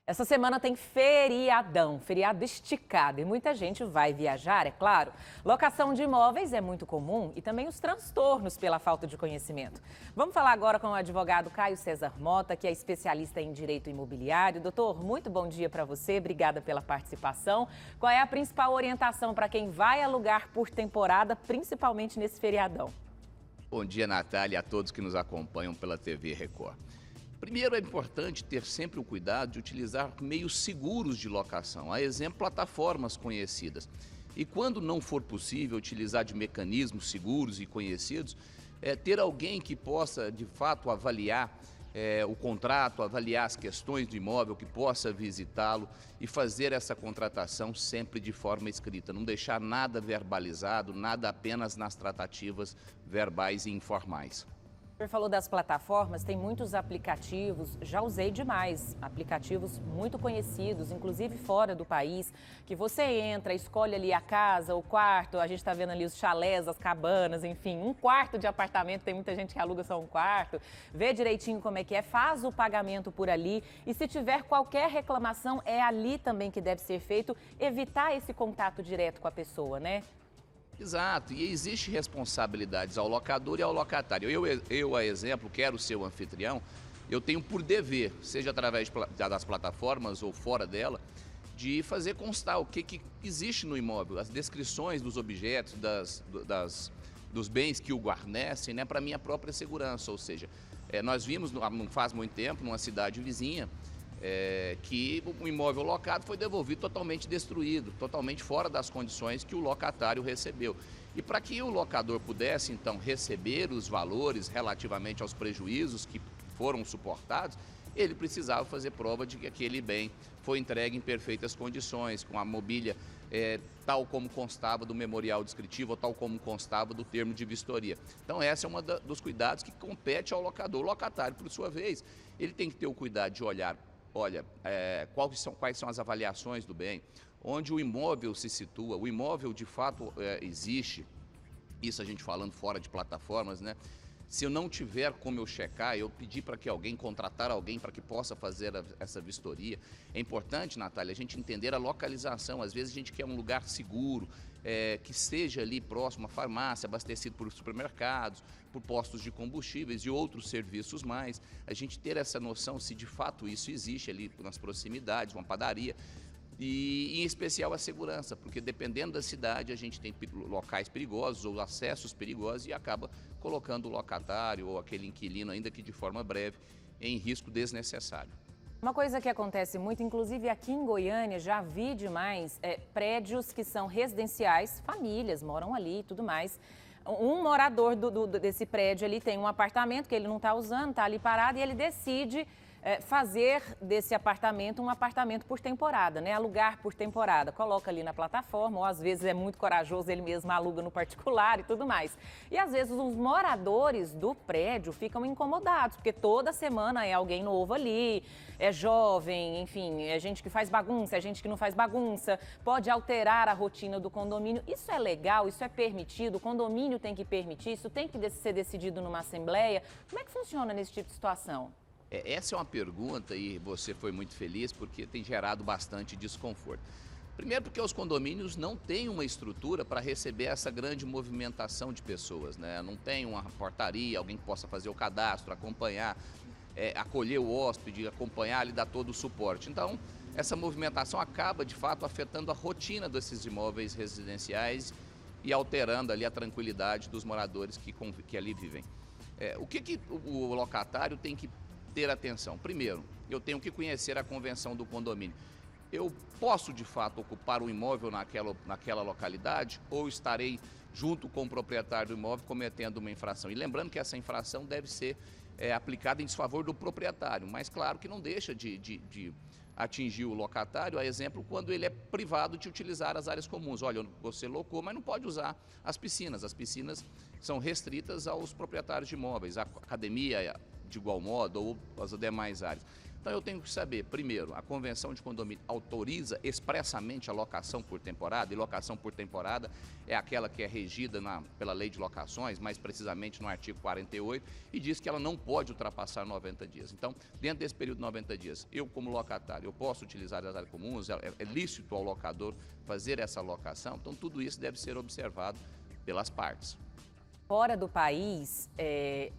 Essa semana tem feriadão, feriado esticado e muita gente vai viajar, é claro. Locação de imóveis é muito comum e também os transtornos pela falta de conhecimento. Vamos falar agora com o advogado Caio César Mota, que é especialista em direito imobiliário. Doutor, muito bom dia para você, obrigada pela participação. Qual é a principal orientação para quem vai alugar por temporada, principalmente nesse feriadão? Bom dia, Natália, e a todos que nos acompanham pela TV Record. Primeiro, é importante ter sempre o cuidado de utilizar meios seguros de locação, a exemplo, plataformas conhecidas. E quando não for possível utilizar de mecanismos seguros e conhecidos, ter alguém que possa, de fato, avaliar o contrato, avaliar as questões do imóvel, que possa visitá-lo e fazer essa contratação sempre de forma escrita. Não deixar nada verbalizado, nada apenas nas tratativas verbais e informais. O senhor falou das plataformas, tem muitos aplicativos, já usei demais, aplicativos muito conhecidos, inclusive fora do país, que você entra, escolhe ali a casa, o quarto, a gente está vendo ali os chalés, as cabanas, enfim, um quarto de apartamento, tem muita gente que aluga só um quarto, vê direitinho como é que é, faz o pagamento por ali e se tiver qualquer reclamação, é ali também que deve ser feito, evitar esse contato direto com a pessoa, né? Exato, e existe responsabilidades ao locador e ao locatário. Eu, a exemplo, quero ser o anfitrião, eu tenho por dever, seja através das plataformas ou fora dela, de fazer constar o que existe no imóvel, as descrições dos objetos, dos bens que o guarnecem, né, para minha própria segurança. Ou seja, nós vimos, não faz muito tempo, numa cidade vizinha, que o imóvel locado foi devolvido totalmente destruído, totalmente fora das condições que o locatário recebeu. E para que o locador pudesse, então, receber os valores relativamente aos prejuízos que foram suportados, ele precisava fazer prova de que aquele bem foi entregue em perfeitas condições, com a mobília tal como constava do memorial descritivo, ou tal como constava do termo de vistoria. Então, esse é um dos cuidados que compete ao locador. O locatário, por sua vez, ele tem que ter o cuidado de olhar. Olha, quais são as avaliações do bem, onde o imóvel se situa, o imóvel de fato existe, isso a gente falando fora de plataformas, né? Se eu não tiver como eu checar, eu pedir para que contratar alguém para que possa fazer essa vistoria. É importante, Natália, a gente entender a localização. Às vezes a gente quer um lugar seguro, que seja ali próximo à farmácia, abastecido por supermercados, por postos de combustíveis e outros serviços mais. A gente ter essa noção se de fato isso existe ali nas proximidades, uma padaria. E, em especial, a segurança, porque dependendo da cidade, a gente tem locais perigosos ou acessos perigosos e acaba colocando o locatário ou aquele inquilino, ainda que de forma breve, em risco desnecessário. Uma coisa que acontece muito, inclusive aqui em Goiânia, já vi demais, prédios que são residenciais, famílias moram ali e tudo mais. Um morador desse prédio ali tem um apartamento que ele não está usando, está ali parado e ele decide fazer desse apartamento um apartamento por temporada, né? Alugar por temporada. Coloca ali na plataforma, ou às vezes é muito corajoso, ele mesmo aluga no particular e tudo mais. E às vezes os moradores do prédio ficam incomodados, porque toda semana é alguém novo ali, é jovem, enfim, é gente que faz bagunça, é gente que não faz bagunça, pode alterar a rotina do condomínio. Isso é legal, isso é permitido, o condomínio tem que permitir, isso tem que ser decidido numa assembleia. Como é que funciona nesse tipo de situação? Essa é uma pergunta e você foi muito feliz porque tem gerado bastante desconforto. Primeiro porque os condomínios não têm uma estrutura para receber essa grande movimentação de pessoas, né? Não tem uma portaria, alguém que possa fazer o cadastro, acompanhar, acolher o hóspede, acompanhar e dar todo o suporte. Então, essa movimentação acaba, de fato, afetando a rotina desses imóveis residenciais e alterando ali a tranquilidade dos moradores que ali vivem. O que o locatário tem que ter atenção? Primeiro, eu tenho que conhecer a convenção do condomínio. Eu posso, de fato, ocupar um imóvel naquela localidade ou estarei junto com o proprietário do imóvel cometendo uma infração? E lembrando que essa infração deve ser aplicada em desfavor do proprietário, mas claro que não deixa de atingir o locatário, a exemplo, quando ele é privado de utilizar as áreas comuns. Olha, você locou, mas não pode usar as piscinas. As piscinas são restritas aos proprietários de imóveis, a academia de igual modo ou as demais áreas. Então eu tenho que saber, primeiro, a convenção de condomínio autoriza expressamente a locação por temporada, e locação por temporada é aquela que é regida pela lei de locações, mais precisamente no artigo 48, e diz que ela não pode ultrapassar 90 dias. Então, dentro desse período de 90 dias, eu como locatário, eu posso utilizar as áreas comuns, é lícito ao locador fazer essa locação, então tudo isso deve ser observado pelas partes. Fora do país,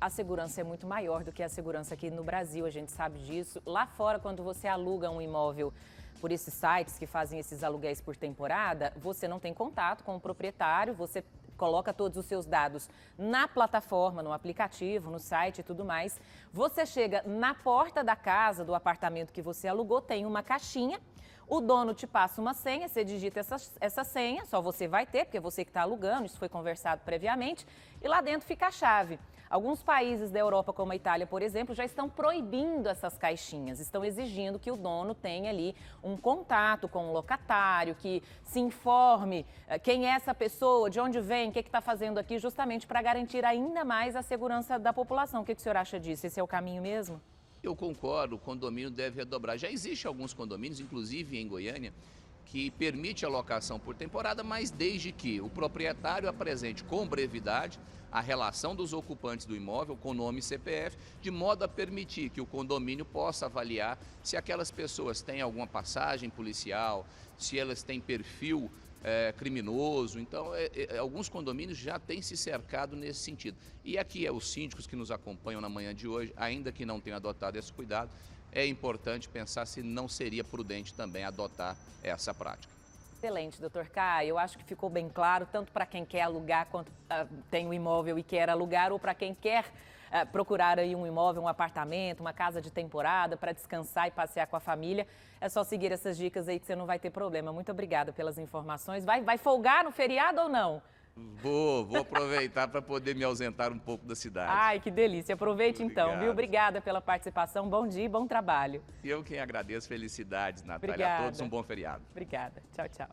a segurança é muito maior do que a segurança aqui no Brasil, a gente sabe disso. Lá fora, quando você aluga um imóvel por esses sites que fazem esses aluguéis por temporada, você não tem contato com o proprietário, você coloca todos os seus dados na plataforma, no aplicativo, no site e tudo mais. Você chega na porta da casa, do apartamento que você alugou, tem uma caixinha. O dono te passa uma senha, você digita essa senha, só você vai ter, porque é você que está alugando, isso foi conversado previamente, e lá dentro fica a chave. Alguns países da Europa, como a Itália, por exemplo, já estão proibindo essas caixinhas, estão exigindo que o dono tenha ali um contato com o locatário, que se informe quem é essa pessoa, de onde vem, o que está fazendo aqui, justamente para garantir ainda mais a segurança da população. O que o senhor acha disso? Esse é o caminho mesmo? Eu concordo, o condomínio deve redobrar. Já existe alguns condomínios, inclusive em Goiânia, que permite a locação por temporada, mas desde que o proprietário apresente com brevidade a relação dos ocupantes do imóvel com nome e CPF, de modo a permitir que o condomínio possa avaliar se aquelas pessoas têm alguma passagem policial, se elas têm perfil criminoso. Então, alguns condomínios já têm se cercado nesse sentido. E aqui os síndicos que nos acompanham na manhã de hoje, ainda que não tenham adotado esse cuidado, é importante pensar se não seria prudente também adotar essa prática. Excelente, doutor Caio. Eu acho que ficou bem claro, tanto para quem quer alugar quanto tem um imóvel e quer alugar, ou para quem quer procurar aí um imóvel, um apartamento, uma casa de temporada para descansar e passear com a família. É só seguir essas dicas aí que você não vai ter problema. Muito obrigada pelas informações. Vai folgar no feriado ou não? Vou aproveitar para poder me ausentar um pouco da cidade. Ai, que delícia. Aproveite então, viu? Obrigada pela participação. Bom dia e bom trabalho. E eu quem agradeço. Felicidades, Natália. Obrigada. A todos um bom feriado. Obrigada. Tchau, tchau.